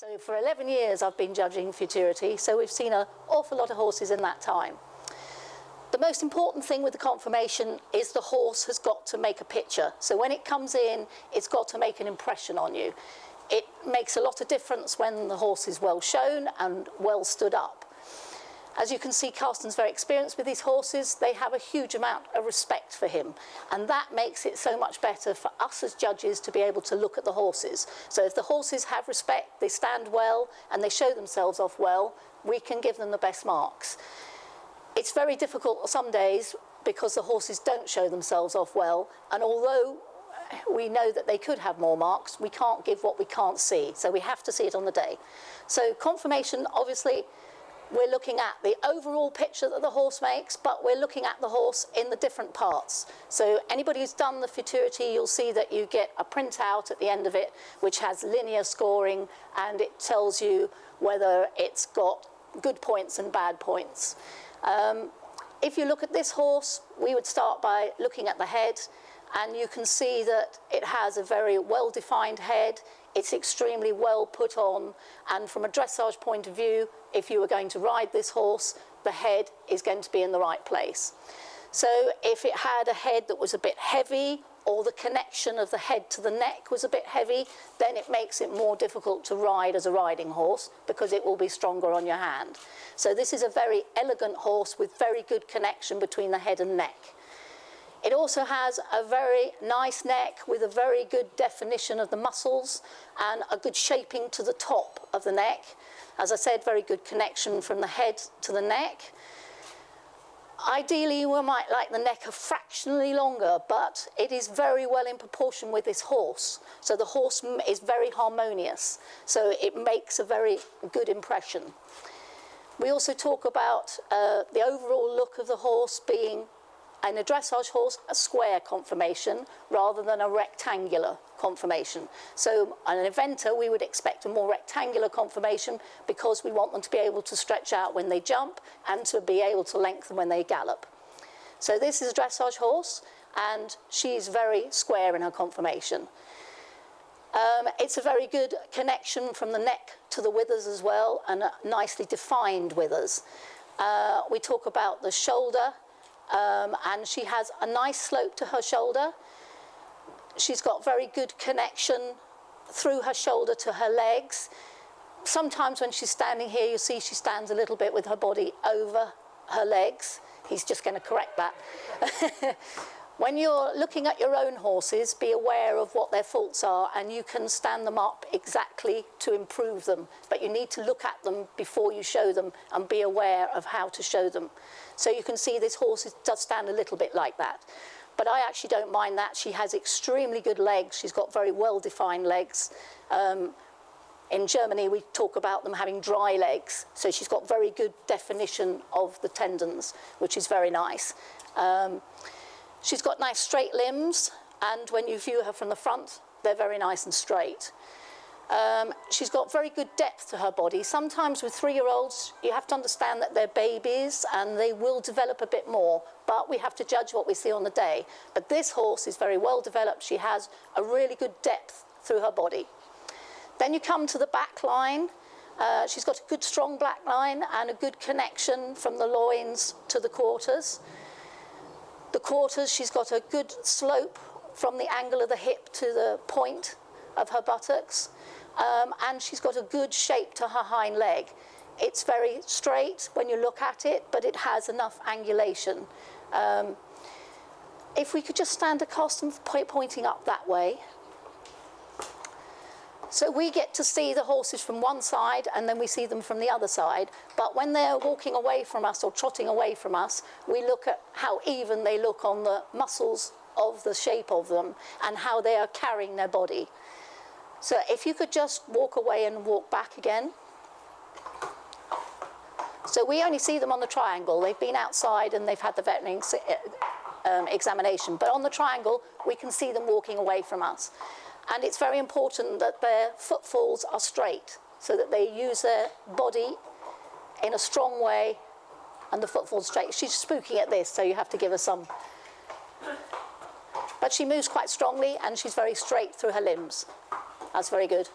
So for 11 years I've been judging Futurity, so we've seen an awful lot of horses in that time. The most important thing with the conformation is the horse has got to make a picture. So when it comes in, it's got to make an impression on you. It makes a lot of difference when the horse is well shown and well stood up. As you can see, Carsten's very experienced with these horses. They have a huge amount of respect for him. And that makes it so much better for us as judges to be able to look at the horses. So if the horses have respect, they stand well, and they show themselves off well, we can give them the best marks. It's very difficult some days because the horses don't show themselves off well. And although we know that they could have more marks, we can't give what we can't see. So we have to see it on the day. So conformation, obviously, we're looking at the overall picture that the horse makes, but we're looking at the horse in the different parts. So anybody who's done the Futurity, you'll see that you get a printout at the end of it, which has linear scoring, and it tells you whether it's got good points and bad points. If you look at this horse, we would start by looking at the head, and you can see that it has a very well-defined head. It's extremely well put on, and from a dressage point of view, if you were going to ride this horse, the head is going to be in the right place. So if it had a head that was a bit heavy, or the connection of the head to the neck was a bit heavy, then it makes it more difficult to ride as a riding horse because it will be stronger on your hand. So this is a very elegant horse with very good connection between the head and neck. It also has a very nice neck with a very good definition of the muscles and a good shaping to the top of the neck. As I said, very good connection from the head to the neck. Ideally, we might like the neck a fractionally longer, but it is very well in proportion with this horse. So the horse is very harmonious, so it makes a very good impression. We also talk about the overall look of the horse being, in a dressage horse, a square conformation rather than a rectangular conformation. So on an eventer, we would expect a more rectangular conformation because we want them to be able to stretch out when they jump and to be able to lengthen when they gallop. So this is a dressage horse, and she's very square in her conformation. It's a very good connection from the neck to the withers as well, and nicely defined withers. We talk about the shoulder. And she has a nice slope to her shoulder. She's got very good connection through her shoulder to her legs. Sometimes when she's standing here, you see she stands a little bit with her body over her legs. He's just going to correct that. When you're looking at your own horses, be aware of what their faults are, and you can stand them up exactly to improve them. But you need to look at them before you show them and be aware of how to show them. So you can see this horse does stand a little bit like that. But I actually don't mind that. She has extremely good legs. She's got very well-defined legs. In Germany, we talk about them having dry legs. So she's got very good definition of the tendons, which is very nice. She's got nice straight limbs, and when you view her from the front, they're very nice and straight. She's got very good depth to her body. Sometimes with 3-year-olds, you have to understand that they're babies and they will develop a bit more, but we have to judge what we see on the day. But this horse is very well developed. She has a really good depth through her body. Then you come to the back line. She's got a good strong black line and a good connection from the loins to the quarters. The quarters, she's got a good slope from the angle of the hip to the point of her buttocks, and she's got a good shape to her hind leg. It's very straight when you look at it, but it has enough angulation. If we could just stand across and pointing up that way. So we get to see the horses from one side and then we see them from the other side. But when they're walking away from us or trotting away from us, we look at how even they look on the muscles of the shape of them and how they are carrying their body. So if you could just walk away and walk back again. So we only see them on the triangle. They've been outside and they've had the veterinary examination. But on the triangle, we can see them walking away from us. And it's very important that their footfalls are straight, so that they use their body in a strong way and the footfall's straight. She's spooking at this, so you have to give her some. But she moves quite strongly and she's very straight through her limbs. That's very good.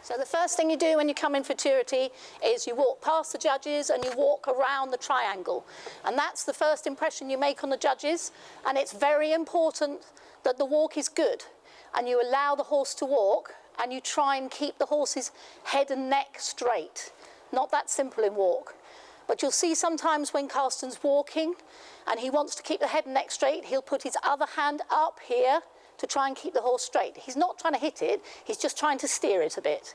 So the first thing you do when you come in Futurity is you walk past the judges and you walk around the triangle. And that's the first impression you make on the judges. And it's very important that the walk is good. And you allow the horse to walk and you try and keep the horse's head and neck straight. Not that simple in walk. But you'll see sometimes when Carsten's walking and he wants to keep the head and neck straight, he'll put his other hand up here to try and keep the horse straight. He's not trying to hit it, he's just trying to steer it a bit.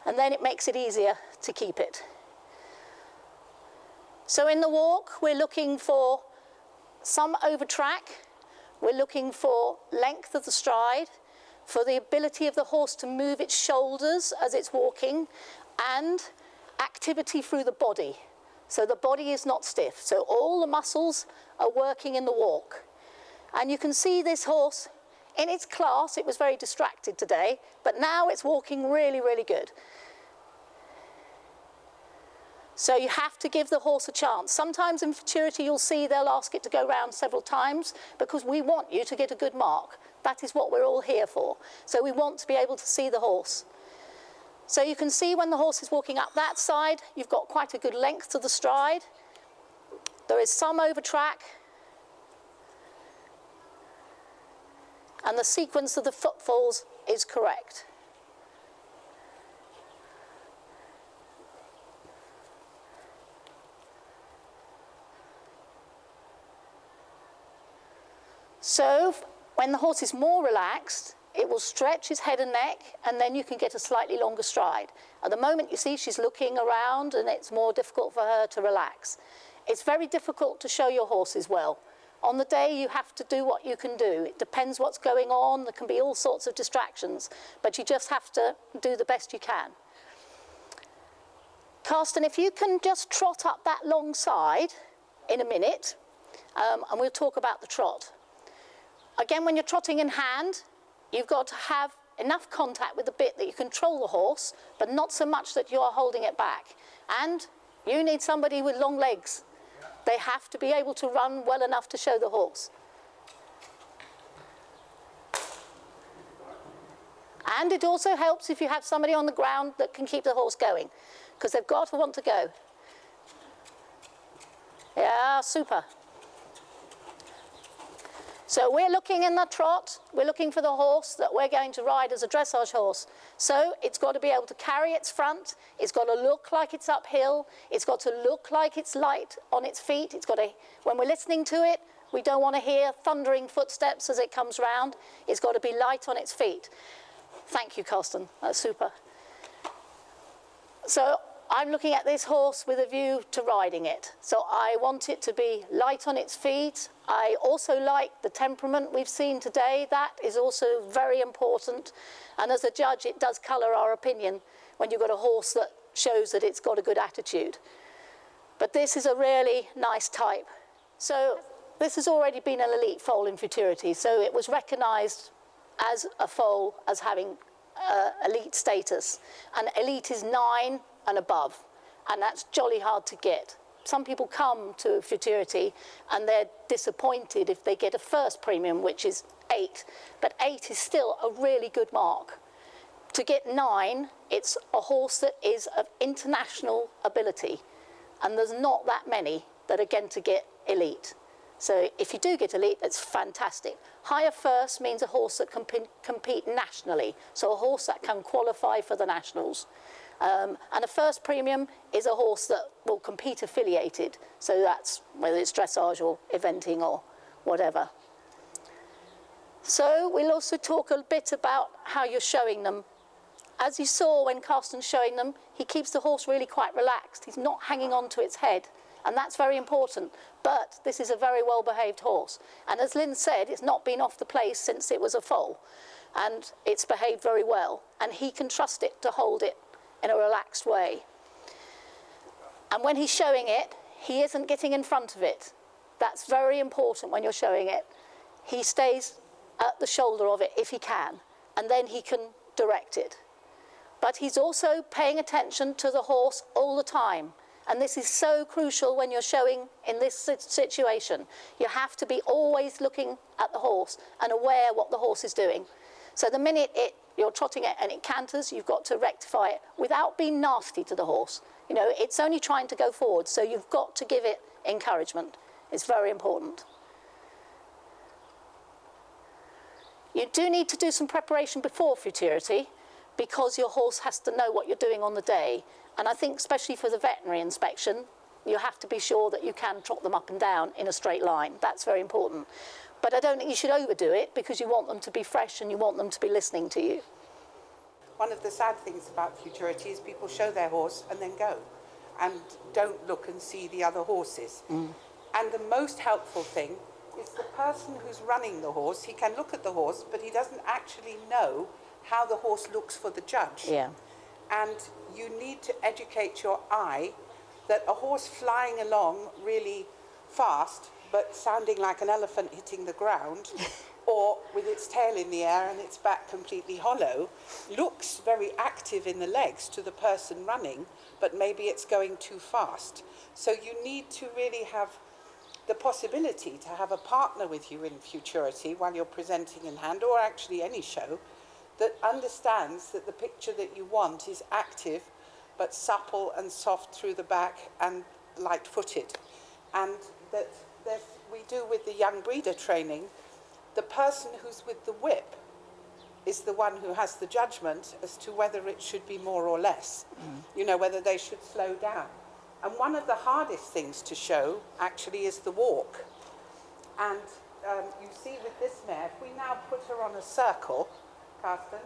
And then it makes it easier to keep it. So in the walk, we're looking for some over track, we're looking for length of the stride, for the ability of the horse to move its shoulders as it's walking, and activity through the body. So the body is not stiff. So all the muscles are working in the walk. And you can see this horse, in its class, it was very distracted today, but now it's walking really, really good. So you have to give the horse a chance. Sometimes in Futurity you'll see they'll ask it to go round several times because we want you to get a good mark. That is what we're all here for. So we want to be able to see the horse. So you can see when the horse is walking up that side, you've got quite a good length to the stride. There is some over track. And the sequence of the footfalls is correct. So when the horse is more relaxed, it will stretch his head and neck, and then you can get a slightly longer stride. At the moment, you see she's looking around, and it's more difficult for her to relax. It's very difficult to show your horses well. On the day, you have to do what you can do. It depends what's going on. There can be all sorts of distractions, but you just have to do the best you can. Carsten, if you can just trot up that long side in a minute, and we'll talk about the trot. Again, when you're trotting in hand, you've got to have enough contact with the bit that you control the horse, but not so much that you are holding it back. And you need somebody with long legs. They have to be able to run well enough to show the horse. And it also helps if you have somebody on the ground that can keep the horse going, because they've got to want to go. Yeah, super. So we're looking in the trot, we're looking for the horse that we're going to ride as a dressage horse. So it's got to be able to carry its front, it's got to look like it's uphill, it's got to look like it's light on its feet. It's got to, when we're listening to it, we don't want to hear thundering footsteps as it comes round. It's got to be light on its feet. Thank you, Carsten, that's super. So I'm looking at this horse with a view to riding it. So I want it to be light on its feet. I also like the temperament we've seen today. That is also very important. And as a judge, it does colour our opinion when you've got a horse that shows that it's got a good attitude. But this is a really nice type. So this has already been an elite foal in Futurity. So it was recognised as a foal as having elite status. And elite is 9 and above, and that's jolly hard to get. Some people come to Futurity and they're disappointed if they get a first premium, which is 8, but 8 is still a really good mark. To get 9, it's a horse that is of international ability, and there's not that many that are going to get elite. So if you do get elite, that's fantastic. Higher first means a horse that can compete nationally, so a horse that can qualify for the nationals. And a first premium is a horse that will compete affiliated. So that's whether it's dressage or eventing or whatever. So we'll also talk a bit about how you're showing them. As you saw when Carsten's showing them, he keeps the horse really quite relaxed. He's not hanging on to its head. And that's very important. But this is a very well-behaved horse. And as Lynn said, it's not been off the place since it was a foal. And it's behaved very well. And he can trust it to hold it in a relaxed way. And when he's showing it, he isn't getting in front of it. That's very important when you're showing it. He stays at the shoulder of it if he can, and then he can direct it. But he's also paying attention to the horse all the time. And this is so crucial when you're showing in this situation. You have to be always looking at the horse and aware what the horse is doing. So the minute it you're trotting it and it canters, you've got to rectify it without being nasty to the horse. You know, it's only trying to go forward, so you've got to give it encouragement. It's very important. You do need to do some preparation before Futurity, because your horse has to know what you're doing on the day. And I think especially for the veterinary inspection, you have to be sure that you can trot them up and down in a straight line. That's very important. But I don't think you should overdo it, because you want them to be fresh and you want them to be listening to you. One of the sad things about Futurity is people show their horse and then go and don't look and see the other horses. And the most helpful thing is the person who's running the horse. He can look at the horse, but he doesn't actually know how the horse looks for the judge. Yeah. And you need to educate your eye that a horse flying along really fast, but sounding like an elephant hitting the ground, or with its tail in the air and its back completely hollow, looks very active in the legs to the person running, but maybe it's going too fast. So you need to really have the possibility to have a partner with you in Futurity while you're presenting in hand, or actually any show, that understands that the picture that you want is active, but supple and soft through the back and light-footed. And that we do with the young breeder training, the person who's with the whip is the one who has the judgment as to whether it should be more or less, you know, whether they should slow down. And one of the hardest things to show actually is the walk. And you see with this mare, if we now put her on a circle, Carsten,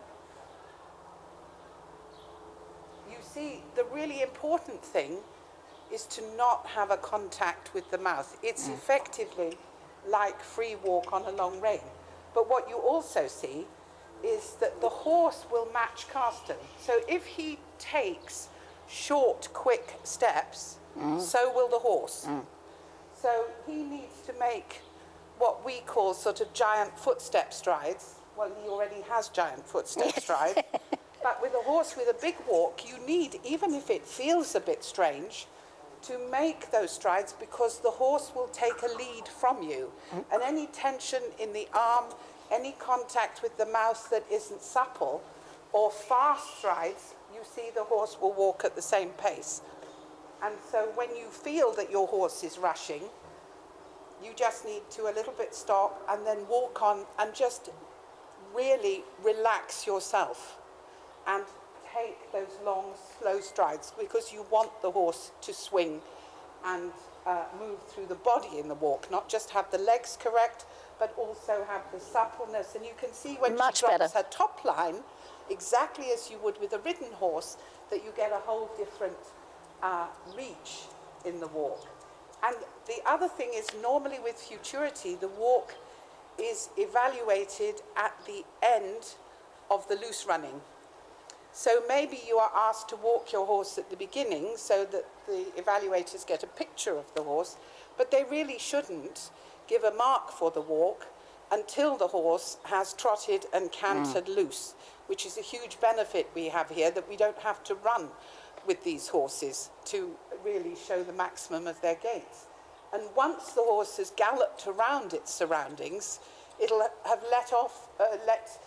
you see the really important thing is to not have a contact with the mouth. It's effectively like free walk on a long rein. But what you also see is that the horse will match Carsten. So if he takes short, quick steps, so will the horse. So he needs to make what we call sort of giant footstep strides. Well, he already has giant footstep strides. But with a horse with a big walk, you need, even if it feels a bit strange, to make those strides, because the horse will take a lead from you. And any tension in the arm, any contact with the mouth that isn't supple, or fast strides, you see the horse will walk at the same pace. And so when you feel that your horse is rushing, you just need to a little bit stop and then walk on and just really relax yourself and take those long, slow strides, because you want the horse to swing and move through the body in the walk, not just have the legs correct, but also have the suppleness. And you can see when she drops her top line, exactly as you would with a ridden horse, that you get a whole different reach in the walk. And the other thing is, normally with Futurity, the walk is evaluated at the end of the loose running. So maybe you are asked to walk your horse at the beginning so that the evaluators get a picture of the horse, but they really shouldn't give a mark for the walk until the horse has trotted and cantered loose, which is a huge benefit we have here, that we don't have to run with these horses to really show the maximum of their gaits. And once the horse has galloped around its surroundings, it'll have let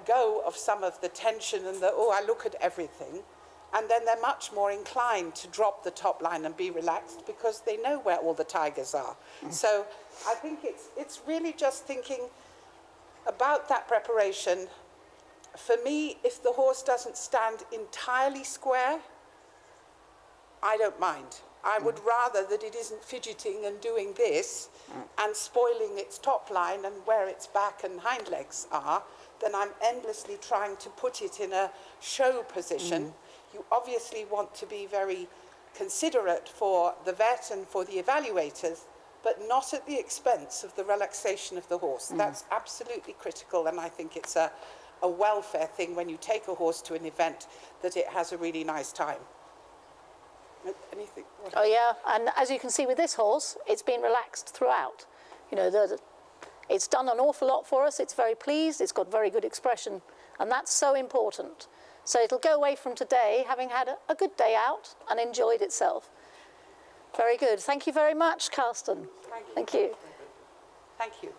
go of some of the tension and the, oh, I look at everything. And then they're much more inclined to drop the top line and be relaxed, because they know where all the tigers are. So I think it's really just thinking about that preparation. For me, if the horse doesn't stand entirely square, I don't mind. I would rather that it isn't fidgeting and doing this and spoiling its top line and where its back and hind legs are, than I'm endlessly trying to put it in a show position. You obviously want to be very considerate for the vet and for the evaluators, but not at the expense of the relaxation of the horse. That's absolutely critical, and I think it's a welfare thing when you take a horse to an event, that it has a really nice time. Anything? Oh yeah, and as you can see with this horse, it's been relaxed throughout. You know, it's done an awful lot for us. It's very pleased, it's got very good expression, and that's so important. So it'll go away from today having had a good day out and enjoyed itself. Very good. Thank you very much, Carsten. Thank you. Thank you. Thank you.